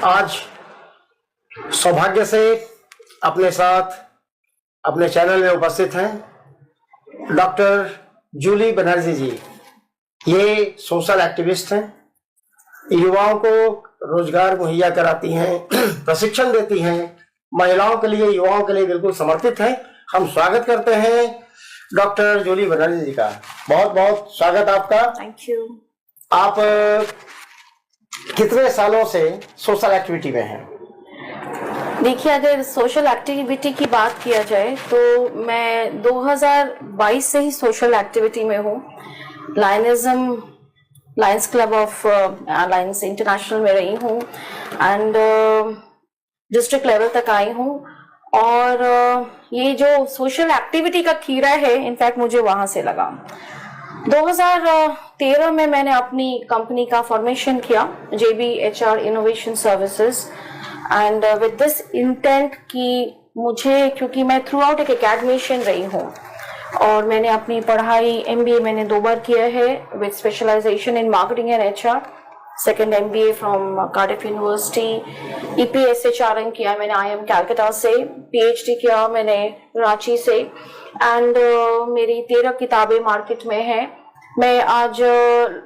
आज सौभाग्य से अपने साथ अपने चैनल में उपस्थित हैं डॉक्टर जूली बनर्जी जी। ये सोशल एक्टिविस्ट हैं, युवाओं को रोजगार मुहैया कराती हैं, प्रशिक्षण देती हैं, महिलाओं के लिए, युवाओं के लिए बिल्कुल समर्पित हैं। हम स्वागत करते हैं डॉक्टर जूली बनर्जी जी का। बहुत बहुत स्वागत आपका। Thank you. आप कितने सालों से सोशल एक्टिविटी में हैं? देखिए, अगर सोशल एक्टिविटी की बात किया जाए तो मैं 2022 से ही सोशल एक्टिविटी में हूँ। Lions club of Lions international में रही हूँ एंड डिस्ट्रिक्ट लेवल तक आई हूँ। और ये जो सोशल एक्टिविटी का कीड़ा है, इनफैक्ट मुझे वहां से लगा। 2013 में मैंने अपनी कंपनी का फॉर्मेशन किया, JBHR innovation services, and with this intent कि मुझे, क्योंकि मैं थ्रू आउट एक एकेडमिशियन रही हूँ और मैंने अपनी पढ़ाई MBA मैंने 2 बार किया है with specialisation in marketing and HR, second MBA from Cardiff University, EPSHRM किया मैंने IIM कैलकाटा से, PhD किया मैंने रांची से, एंड मेरी 13 किताबें मार्केट में हैं। मैं आज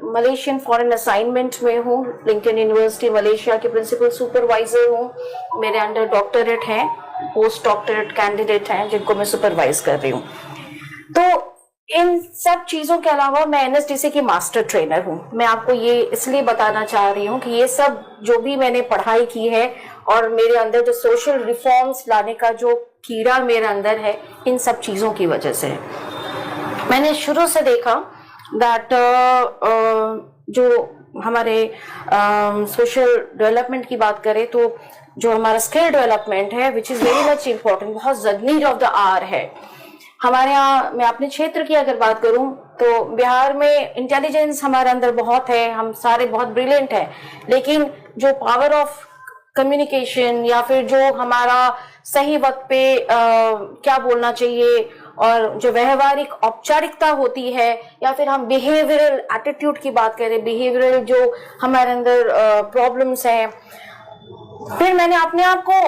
मलेशियन फॉरेन असाइनमेंट में हूँ, लिंकन यूनिवर्सिटी मलेशिया के प्रिंसिपल सुपरवाइजर हूँ। मेरे अंडर डॉक्टरेट हैं, पोस्ट डॉक्टरेट कैंडिडेट हैं जिनको मैं सुपरवाइज कर रही हूँ। तो इन सब चीजों के अलावा मैं NSDC की मास्टर ट्रेनर हूँ। मैं आपको ये इसलिए बताना चाह रही हूँ कि ये सब जो भी मैंने पढ़ाई की है और मेरे अंदर जो सोशल रिफॉर्म्स लाने का जो कीड़ा मेरे अंदर है, इन सब चीजों की वजह से है। मैंने शुरू से देखा दैट जो हमारे सोशल डेवलपमेंट की बात करें तो जो हमारा स्किल डेवलपमेंट है, which is very much important, बहुत नीड ऑफ द आवर है हमारे यहाँ। मैं अपने क्षेत्र की अगर बात करूं तो बिहार में इंटेलिजेंस हमारे अंदर बहुत है, हम सारे बहुत ब्रिलियंट हैं, लेकिन जो पावर ऑफ कम्युनिकेशन या फिर जो हमारा सही वक्त पे क्या बोलना चाहिए और जो व्यवहारिक औपचारिकता होती है, या फिर हम बिहेवियरल एटीट्यूड की बात करें, बिहेवियरल जो हमारे अंदर प्रॉब्लम्स हैं। फिर मैंने अपने आप को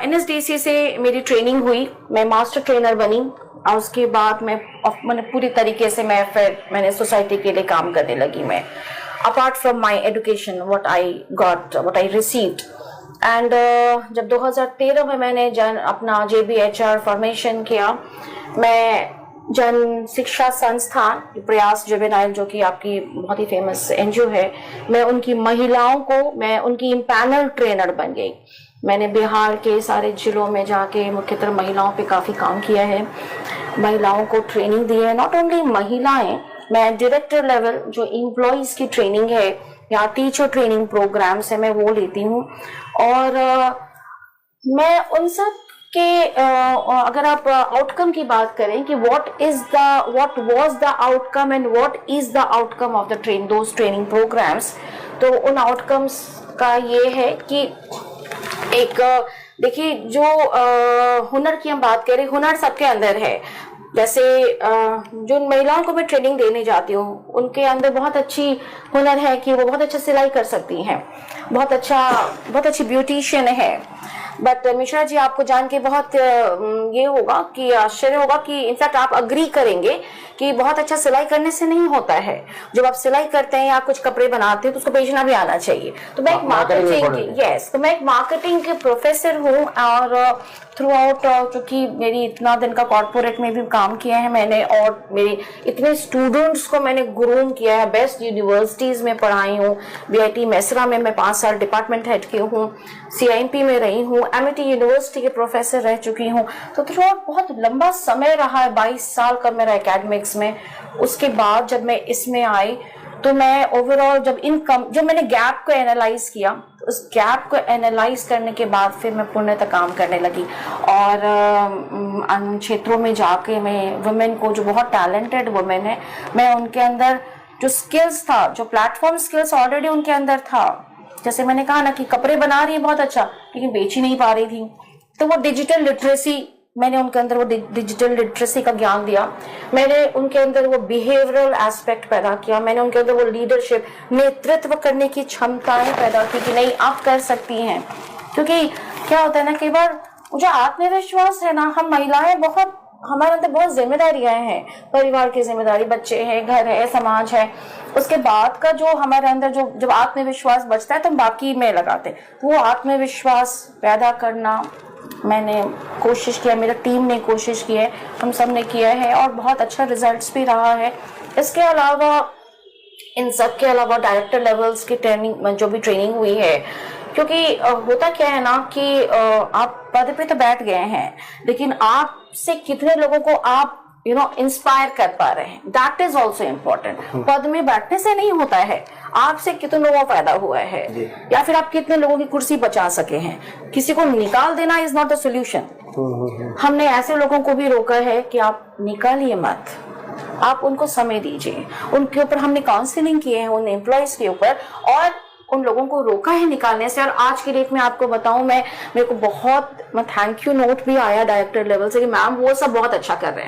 NSDC से मेरी ट्रेनिंग हुई, मैं मास्टर ट्रेनर बनी और उसके बाद मैंने पूरी तरीके से मैंने सोसाइटी के लिए काम करने लगी। मैं apart from my education what I received, and जब 2013 में मैंने अपना JBHR फॉर्मेशन किया, मैं जन शिक्षा संस्थान प्रयास जुवेनाइल, जो कि आपकी बहुत ही फेमस NGO है, मैं उनकी महिलाओं को, मैं उनकी पैनल ट्रेनर बन गई। मैंने बिहार के सारे जिलों में जाके मुख्यतः महिलाओं पे काफी काम किया है, महिलाओं को ट्रेनिंग दी है। नॉट ओनली महिलाएं, मैं डायरेक्टर लेवल जो एम्प्लॉइज की ट्रेनिंग है या टीचर ट्रेनिंग प्रोग्राम्स है, मैं वो लेती हूँ। और मैं उन सब के अगर आप आउटकम की बात करें कि what was the outcome and what is the outcome of the training programmes, तो उन आउटकम्स का ये है कि एक देखिए, जो हुनर की हम बात करें, हुनर सबके अंदर है। जैसे जो महिलाओं को मैं ट्रेनिंग देने जाती हूँ, उनके अंदर बहुत अच्छी हुनर है कि वो बहुत अच्छा सिलाई कर सकती हैं, बहुत अच्छी ब्यूटिशियन है। बट मिश्रा जी, आपको जान के बहुत ये होगा कि आश्चर्य होगा कि इनफैक्ट आप अग्री करेंगे कि बहुत अच्छा सिलाई करने से नहीं होता है। जब आप सिलाई करते हैं या कुछ कपड़े बनाते हैं तो उसको बेचना भी आना चाहिए। तो मैं एक मार्केटिंग के प्रोफेसर हूँ और थ्रू आउट, क्योंकि मेरी इतना दिन का कॉर्पोरेट में भी काम किया है मैंने, और मेरे इतने स्टूडेंट्स को मैंने ग्रूम किया है, बेस्ट यूनिवर्सिटीज में पढ़ाई हूँ। BIT मैसरा में मैं 5 साल डिपार्टमेंट हेड की हूँ, CIMP में रही हूँ, MIT यूनिवर्सिटी के प्रोफेसर रह चुकी हूँ। तो थ्रू आउट बहुत लंबा समय रहा है, 22 साल का मेरा एकेडमिक्स में। उसके बाद जब मैं इसमें आई तो मैं ओवरऑल जब मैंने गैप को एनालाइज किया, तो उस गैप को एनालाइज करने के बाद फिर मैं पूर्णतः काम करने लगी और अन्य क्षेत्रों में जाके मैं वुमेन को, जो बहुत टैलेंटेड वुमेन है, मैं उनके अंदर जो स्किल्स था, जो प्लेटफॉर्म स्किल्स ऑलरेडी उनके अंदर था, जैसे मैंने कहा ना कि कपड़े बना रही है बहुत अच्छा, लेकिन बेच ही नहीं पा रही थी, तो वो डिजिटल लिटरेसी मैंने उनके अंदर वो डिजिटल लिटरेसी का ज्ञान दिया, मैंने उनके अंदर वो बिहेवियरल एस्पेक्ट पैदा किया, मैंने उनके अंदर वो लीडरशिप, नेतृत्व करने की क्षमताएं पैदा की कि नहीं आप कर सकती हैं। क्योंकि क्या होता है ना, कई बार जो आत्मविश्वास है ना, हम महिलाएं बहुत, हमारे अंदर बहुत जिम्मेदारियां हैं, परिवार की जिम्मेदारी, बच्चे हैं, घर है, समाज है, उसके बाद का जो हमारे अंदर जो जब आत्मविश्वास बचता है तो हम बाकी में लगाते हैं। वो आत्मविश्वास पैदा करना मैंने कोशिश किया, मेरा टीम ने कोशिश की है, हम सब ने किया है और बहुत अच्छा रिजल्ट्स भी रहा है। इसके अलावा, इन सब के अलावा डायरेक्टर लेवल्स की ट्रेनिंग, जो भी ट्रेनिंग हुई है, क्योंकि होता क्या है ना कि आप पद पे तो बैठ गए हैं, लेकिन आपसे कितने लोगों को आप इंस्पायर कर पा रहे हैं, दैट इज ऑल्सो इम्पोर्टेंट। पद में बैठने से नहीं होता है, आपसे कितने लोगों को फायदा हुआ है, या फिर आप कितने लोगों की कुर्सी बचा सके हैं। किसी को निकाल देना इज नॉट द सोल्यूशन। हमने ऐसे लोगों को भी रोका है कि आप निकालिए मत, आप उनको समय दीजिए। उनके ऊपर हमने काउंसलिंग किए हैं, उन एम्प्लॉयज के ऊपर, और उन लोगों को रोका है निकालने से। और आज की डेट में आपको बताऊं, मेरे को बहुत थैंक यू नोट भी आया डायरेक्टर लेवल से कि मैम वो सब बहुत अच्छा कर रहे हैं।